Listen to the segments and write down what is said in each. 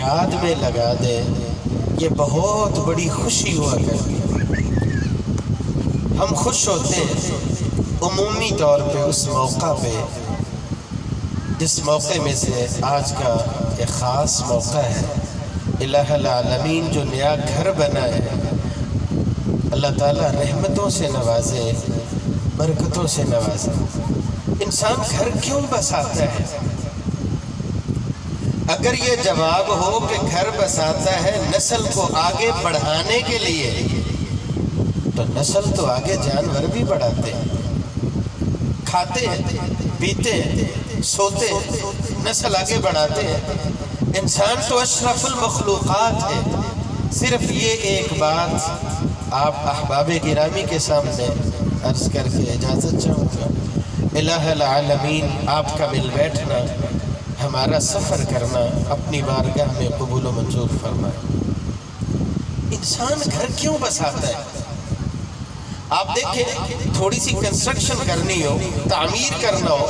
یاد میں لگا دے، یہ بہت بڑی خوشی ہوا کرتی ہے۔ ہم خوش ہوتے ہیں عمومی طور پہ اس موقع پہ جس موقع میں سے آج کا ایک خاص موقع ہے۔ الہ العالمین جو نیا گھر بنا ہے، اللہ تعالیٰ رحمتوں سے نوازے، برکتوں سے نوازے۔ انسان گھر کیوں بساتا ہے؟ اگر یہ جواب ہو کہ گھر بساتا ہے نسل کو آگے بڑھانے کے لیے، تو نسل تو آگے جانور بھی بڑھاتے ہیں، کھاتے ہیں، پیتے ہیں، سوتے ہیں، نسل آگے بڑھاتے ہیں۔ انسان تو اشرف المخلوقات ہے۔ صرف یہ ایک بات آپ احباب گرامی کے سامنے عرض کر کے اجازت چاہوں گا۔ الہ العالمین آپ کا مل بیٹھنا، ہمارا سفر کرنا اپنی بارگاہ میں قبول و منظور فرمائے۔ انسان گھر کیوں بساتا ہے؟ آپ دیکھیں، تھوڑی سی کنسٹرکشن کرنی ہو، تعمیر کرنا ہو،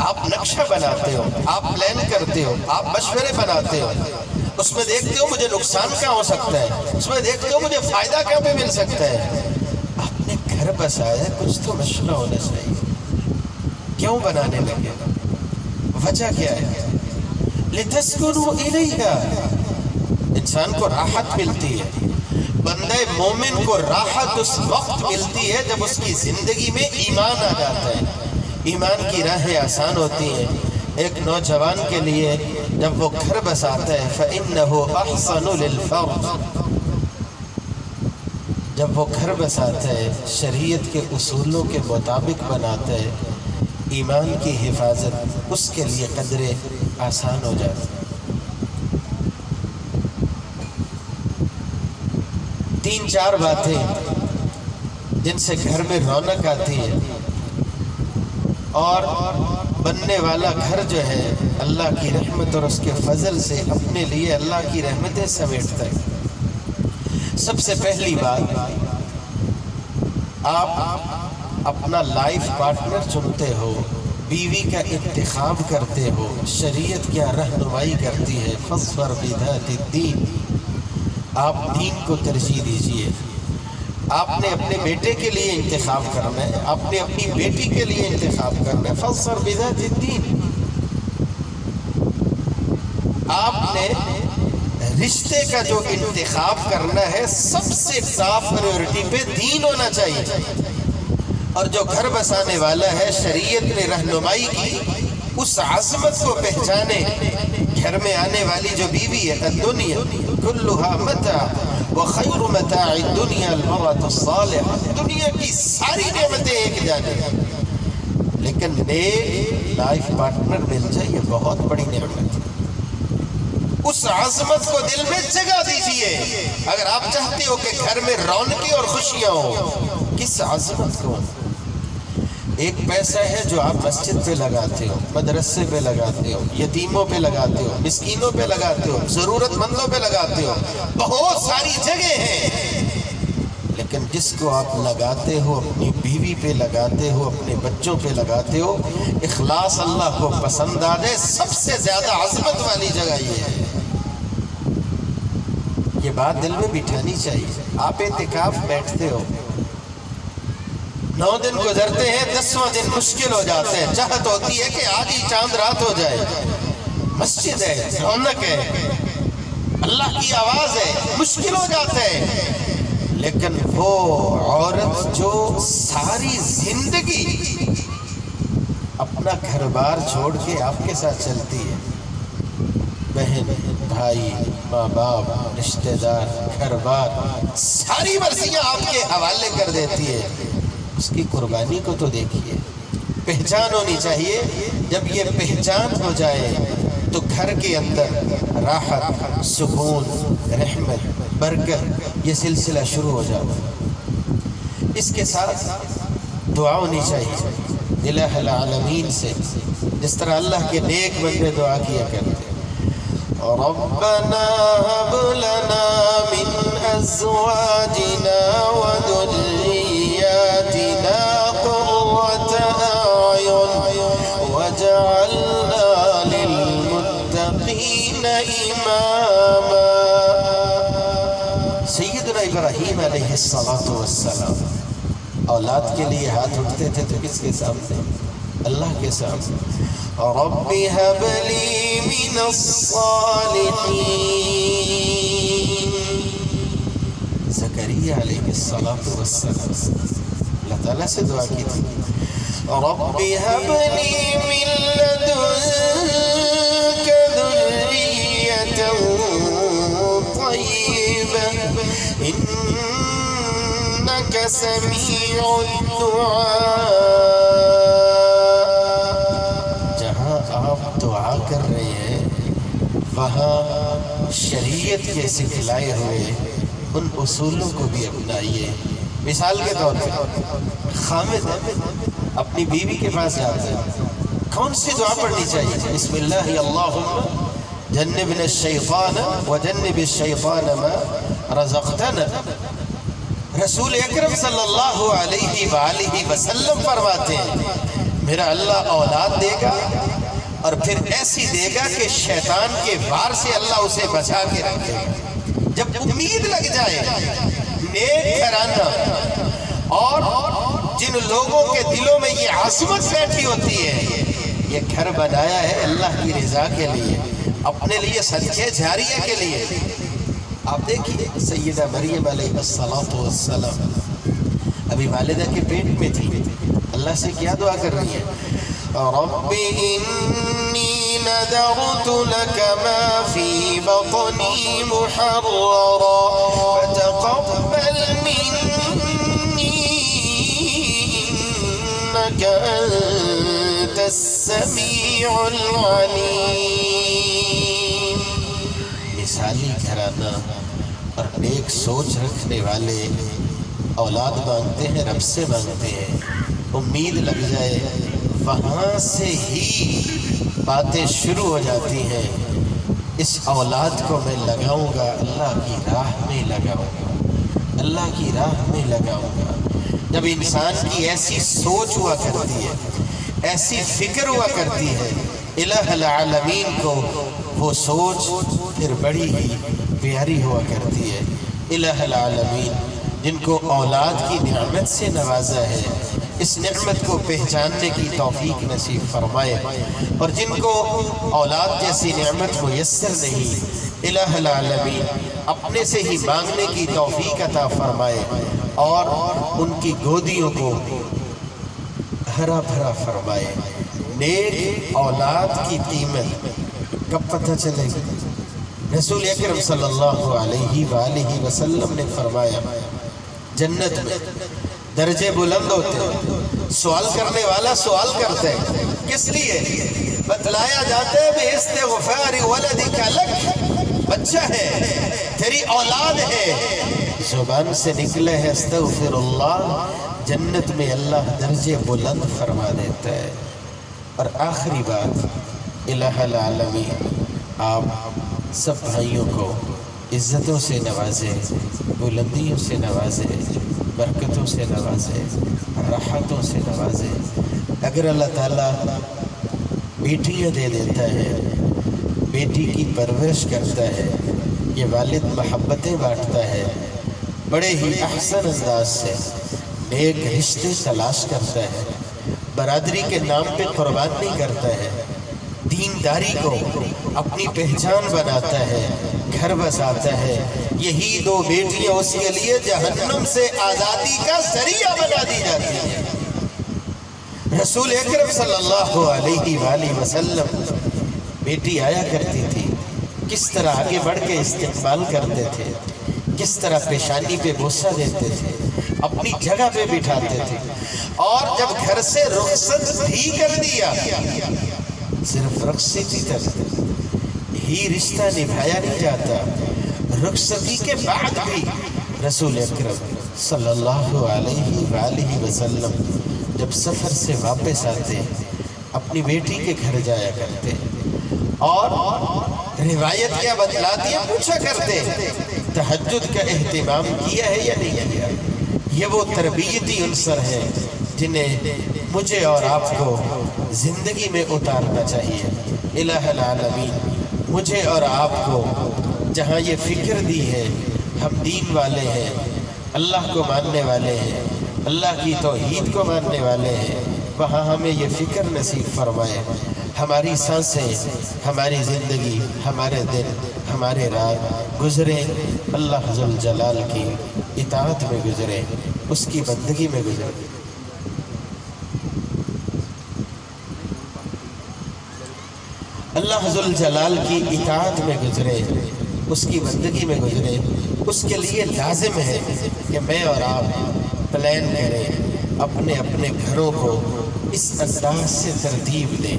آپ نقشہ بناتے ہو، آپ پلان کرتے ہو، آپ مشورے بناتے ہو، اس میں دیکھتے ہو مجھے نقصان کہاں ہو سکتا ہے، اس میں دیکھتے ہو مجھے فائدہ کہاں پہ مل سکتا ہے۔ آپ نے گھر بسایا، کچھ تو مشورہ ہونا چاہیے۔ کیوں بنانے لگے؟ وجہ کیا ہے؟ لِتَسْكُنُوا إِلَيْهَا، انسان کو راحت ملتی ہے۔ بندہ مومن کو راحت اس وقت ملتی ہے جب اس کی زندگی میں ایمان آ جاتا ہے، ایمان کی راہیں آسان ہوتی ہیں۔ ایک نوجوان کے لیے جب وہ گھر بساتا ہے فَإِنَّهُ أَحْسَنُ لِلْفَرْضِ، جب وہ گھر بساتا ہے، شریعت کے اصولوں کے مطابق بناتا ہے، ایمان کی حفاظت اس کے لیے قدرے آسان ہو جاتی ہے۔ 3-4 باتیں جن سے گھر میں رونق آتی ہے، اور بننے والا گھر جو ہے اللہ کی رحمت اور اس کے فضل سے اپنے لیے اللہ کی رحمتیں سمیٹتا ہے۔ سب سے پہلی بات، آپ اپنا لائف پارٹنر چنتے ہو، بیوی کا انتخاب کرتے ہو، شریعت کیا رہنمائی کرتی ہے، فاظفر بذات الدین، آپ دین کو ترجیح دیجئے۔ آپ نے اپنے بیٹے کے لیے انتخاب کرنا ہے، آپ نے اپنی بیٹی کے لیے انتخاب کرنا ہے، فاظفر بذات الدین۔ آپ نے رشتے کا جو انتخاب کرنا ہے، سب سے ٹاپ پریورٹی پہ دین ہونا چاہیے۔ اور جو گھر بسانے والا ہے، شریعت نے رہنمائی کی، اس عظمت کو پہچانے۔ گھر میں آنے والی جو بیوی ہے، الدنیا کلھا متاع وخیر متاع الدنیا المرأة الصالحہ، دنیا کی ساری نعمتیں ایک جانب، لیکن نیک لائف پارٹنر مل جائے، یہ بہت بڑی نعمت ہے۔ اس عظمت کو دل میں جگہ دیجئے۔ اگر آپ چاہتے ہو کہ گھر میں رونقیں اور خوشیاں ہوں، کس عظمت کو؟ ایک پیسہ ہے جو آپ مسجد پہ لگاتے ہو، مدرسے پہ لگاتے ہو، یتیموں پہ لگاتے ہو، مسکینوں پہ لگاتے ہو، ضرورت مندوں پہ لگاتے ہو، بہت ساری جگہ ہیں، لیکن جس کو آپ لگاتے ہو، اپنی بیوی پہ لگاتے ہو، اپنے بچوں پہ لگاتے ہو، اخلاص اللہ کو پسند آ جائے، سب سے زیادہ عظمت والی جگہ یہ ہے۔ یہ بات دل میں بٹھانی چاہیے۔ آپ اعتکاف بیٹھتے ہو، 9 دن گزرتے ہیں، 10واں دن مشکل ہو جاتے ہیں، چاہت ہوتی ہے کہ آج ہی چاند رات ہو جائے۔ مسجد ہے، رونق ہے، اللہ کی آواز ہے، مشکل ہو جاتا ہے، لیکن وہ عورت جو ساری زندگی اپنا گھر بار چھوڑ کے آپ کے ساتھ چلتی ہے، بہن، بھائی، ماں باپ، رشتہ دار، گھر بار، ساری مرضیاں آپ کے حوالے کر دیتی ہے، اس کی قربانی کو تو دیکھیے۔ پہچان ہونی چاہیے۔ جب یہ پہچان ہو جائے تو گھر کے اندر راحت، سکون، رحمت، برکت، یہ سلسلہ شروع ہو جاتا۔ اس کے ساتھ دعا ہونی چاہیے الہ العالمین سے، جس طرح اللہ کے نیک بندے دعا کیا کرتے ہیں، ربنا هب لنا من ازواجنا وذرياتنا قرة اعين واجعلنا للمتقين اماما۔ الصلاۃ والسلام اولاد کے لیے ہاتھ اٹھتے تھے تو کس کے سامنے؟ اللہ کے سامنے. رب هب لي من الصالحین. زکریا علیہ الصلاۃ والسلام اللہ تعالیٰ سے دعا کی تھی. رب هب لي من لدنك ذرية طيبة إنك سميع الدعاء. جہاں آپ دعا کر رہے ہیں وہاں شریعت کے سکھلائے ہوئے ان اصولوں کو بھی اپنائیے. مثال کے طور پہ خامد اپنی بیوی کے پاس جاتے ہیں، کون سی دعا پڑھنی چاہیے؟ بسم اللہ اللہم جنبنا الشیطان وجنب الشیطان ما رزقتنا. رسول اکرم صلی اللہ علیہ وآلہ وسلم فرماتے ہیں میرا اللہ اولاد دے گا اور پھر ایسی دے گا کہ شیطان کے وار سے اللہ اسے بچا کے رکھے گا. جب امید لگ جائے نیک گھرانہ اور جن لوگوں کے دلوں میں یہ عظمت بیٹھی ہوتی ہے یہ گھر بنایا ہے اللہ کی رضا کے لیے، اپنے لیے صدقے جاریہ کے لیے. آپ دیکھیے سیدہ مریم علیہ السلام ابھی والدہ کے پیٹ میں تھی، اللہ سے کیا دعا کر رہی ہے؟ رب انی نذرت لك ما في بطني محررا فتقبل مني إنك أنت السميع العليم. مثالی گھرانہ اور نیک سوچ رکھنے والے اولاد مانگتے ہیں، رب سے مانگتے ہیں، امید لگ جائے وہاں سے ہی باتیں شروع ہو جاتی ہیں. اس اولاد کو میں لگاؤں گا اللہ کی راہ میں لگاؤں گا، اللہ کی راہ میں لگاؤں گا. جب انسان کی ایسی سوچ ہوا کرتی ہے، ایسی فکر ہوا کرتی ہے الہ العالمین کو وہ سوچ پھر بڑی ہی پیاری ہوا کرتی ہے. الہ العالمین جن کو اولاد کی نعمت سے نوازا ہے اس نعمت کو پہچاننے کی توفیق نصیب فرمائے، اور جن کو اولاد جیسی نعمت میسر نہیں الہ العالمین اپنے سے ہی مانگنے کی توفیق عطا فرمائے اور ان کی گودیوں کو ہرا بھرا فرمائے. نیک اولاد کی قیمت کب پتہ چلے گی؟ رسول اکرم صلی اللہ علیہ وآلہ وسلم نے فرمایا جنت میں درجے بلند ہوتے ہیں. سوال کرنے والا سوال کرتے ہیں کس لیے؟ بتلایا جاتا ہے باستغفار ولدک لک، بچہ ہے تیری اولاد ہے، زبان سے نکلے ہے استغفر اللہ، جنت میں اللہ درجے بلند فرما دیتا ہے. اور آخری بات الہ العالمین آپ سب بھائیوں کو عزتوں سے نوازے، بلندیوں سے نوازے، برکتوں سے نوازے، راحتوں سے نوازے. اگر اللہ تعالیٰ بیٹیاں دے دیتا ہے، بیٹی کی پرورش کرتا ہے، یہ والد محبتیں بانٹتا ہے، بڑے ہی احسن انداز سے نیک رشتے تلاش کرتا ہے، برادری کے نام پہ قربان نہیں کرتا ہے، دینداری کو اپنی پہچان بناتا ہے، گھر بساتا ہے، یہی دو بیٹیاں اس کے لیے جہنم سے آزادی کا ذریعہ بنا دی جاتی ہیں. رسول اکرم صلی اللہ علیہ وآلہ وسلم بیٹی آیا کرتی تھی کس طرح آگے بڑھ کے استقبال کرتے تھے، کس طرح پیشانی پہ بوسہ دیتے تھے، اپنی جگہ پہ بٹھاتے تھے. اور جب گھر سے رخصت بھی کر دیا صرف رخصتی تک ہی رشتہ نبھایا نہیں جاتا، رخصتی کے بعد بھی رسول اکرم صلی اللہ علیہ وآلہ وسلم جب سفر سے واپس آتے اپنی بیٹی کے گھر جایا کرتے اور روایت کیا بتلاتی ہے پوچھا کرتے تہجد کا اہتمام کیا ہے یا نہیں کیا. یہ وہ تربیتی عنصر ہیں جنہیں مجھے اور آپ کو زندگی میں اتارنا چاہیے. الہ العالمین مجھے اور آپ کو جہاں یہ فکر دی ہے ہم دین والے ہیں اللہ کو ماننے والے ہیں، اللہ کی توحید کو ماننے والے ہیں، وہاں ہمیں یہ فکر نصیب فرمائے ہماری سانسیں، ہماری زندگی، ہمارے دن، ہمارے رات گزرے اللہ ذوالجلال کی اطاعت میں گزرے، اس کی بندگی میں گزرے۔ اللہ ذوالجلال کی اطاعت میں گزرے، اس کی بندگی میں گزرے۔ اس کے لیے لازم ہے کہ میں اور آپ پلان کریں، اپنے اپنے گھروں کو اس انداز سے ترتیب دیں۔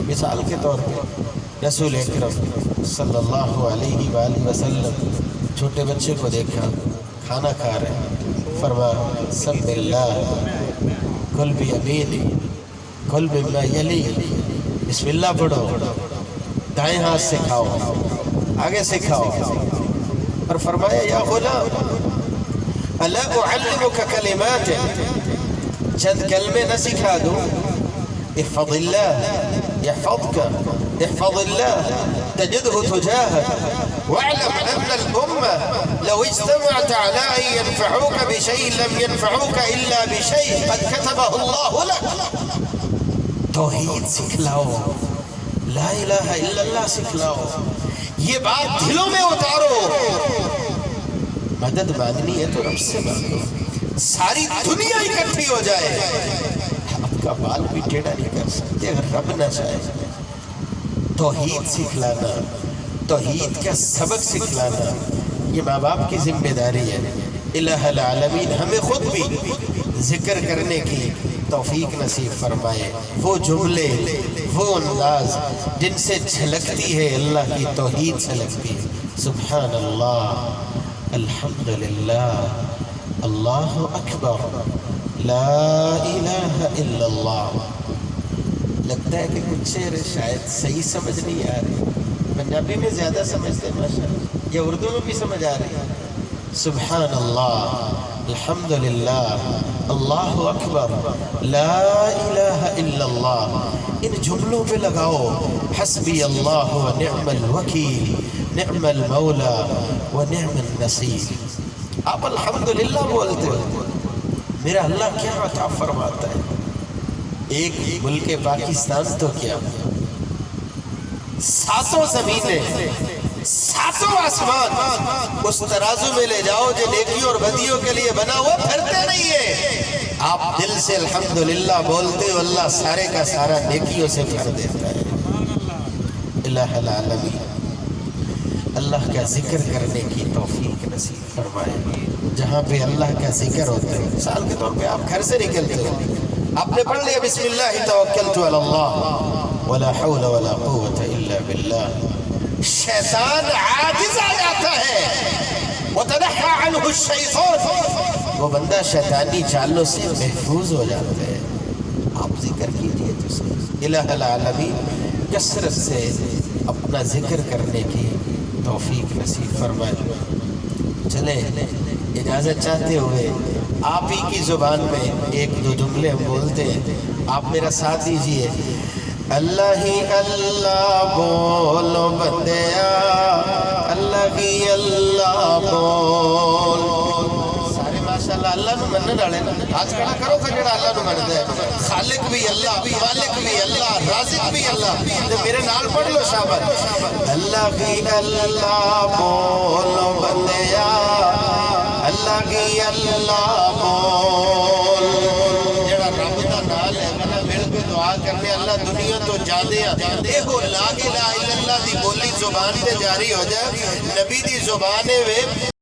مثال کے طور پہ رسول اکرم صلی اللہ علیہ وآلہ وسلم چھوٹے بچے کو دیکھا کھانا کھا رہے، فرمایا سم اللہ کل بیمین کل مما یلی، بسم اللہ پڑھو، دائیں ہاتھ سے کھاؤ، آگے سے کھاؤ۔ اور فرمایا یا غلام الا اعلمک کلمات، چند کلمے نہ سکھا دوں، احفظ اللہ يحفظك، احفظ الله تجده تجاهك، واعلم أن الأمة لو اجتمعت على أن ينفعوك بشيء لم ينفعوك إلا بشيء قد كتبه الله لك۔ توحید سکھلاؤ، لا الہ الا اللہ سکھلاؤ، یہ بات دلوں میں اتارو۔ مدد مانگنی ہے تو رب سے مانگو، ساری دنیا اکٹھی ہو جائے آپ کا بال بھی ٹیڑھا نہیں کر سکتے اگر رب نہ چاہے۔ توحید سکھلانا، توحید کا سبق سکھلانا، یہ ماں باپ کی ذمہ داری ہے۔ الہ العالمین ہمیں خود بھی ذکر کرنے کی توفیق نصیب فرمائے، وہ جملے، وہ انداز جن سے جھلکتی ہے اللہ کی توحید جھلکتی ہے۔ سبحان اللہ، الحمدللہ، اللہ اکبر، لا الہ الا اللہ۔ لگتا ہے کہ کچھ شعر شاید صحیح سمجھ نہیں آ رہی، پنجابی میں زیادہ سمجھتے ہیں ماشاءاللہ، یا اردو میں بھی سمجھ آ رہی ہے۔ سبحان اللہ، الحمدللہ، اللہ اکبر، لا الہ الا اللہ، ان جملوں پہ لگاؤ۔ حسبی اللہ و نعم الوکیل، نعم المولا و نعم النصیر۔ آپ الحمدللہ بولتے ہو، میرا اللہ کیا عطا فرماتا ہے۔ ایک ملک پاکستان تو کیا، ساتوں زمینیں، ساتوں آسمان اس ترازو میں لے جاؤ جو نیکیوں اور بدیوں کے لیے بنا ہوا، پھرتے نہیں ہے۔ آپ دل سے الحمدللہ بولتے ہو، اللہ سارے کا سارا نیکیوں سے بھر دیتا ہے۔ الہ العالمین اللہ کا ذکر کرنے کی توفیق نصیب فرمائے۔ جہاں پہ اللہ کا ذکر ہوتا ہے، مثال کے طور پہ آپ گھر سے نکلتے ہو، آپ نے پڑھ لیا بسم اللہ توکلت علی اللہ ولا حول ولا قوة الا باللہ، شیطان عاجز آ جاتا ہے، وتنحى عنہ الشیطان، وہ بندہ شیطانی چالوں سے محفوظ ہو جاتا ہے۔ آپ ذکر کیجئے تو صحیح۔ الہ العالمین کثرت سے اپنا ذکر کرنے کی توفیق نصیب فرمائے۔ چلیں اجازت چاہتے ہوئے آپ ہی کی زبان میں ایک دو جملے ہم بولتے ہیں، آپ میرا ساتھ دیجئے۔ اللہ ہی اللہ بولو بندیا، اللہ ہی اللہ بول۔ سارے ماشاءاللہ اللہ نو منن والے، ہاتھ کھڑا کرو کجڑا اللہ نو مندا ہے۔ خالق بھی اللہ، مالک بھی اللہ، رازق بھی اللہ۔ میرے نال پڑھ لو شاباش۔ اللہ ہی اللہ بولو بندیا، اللہ کی اللہ بول۔ جڑا رب دا نال ہے نا، مل کے دعا کرنے اللہ دنیا تو جاندے ہیں، دیکھو لا الہ الا اللہ دی بولی زبان تے جاری ہو جائے، نبی دی زبان ہے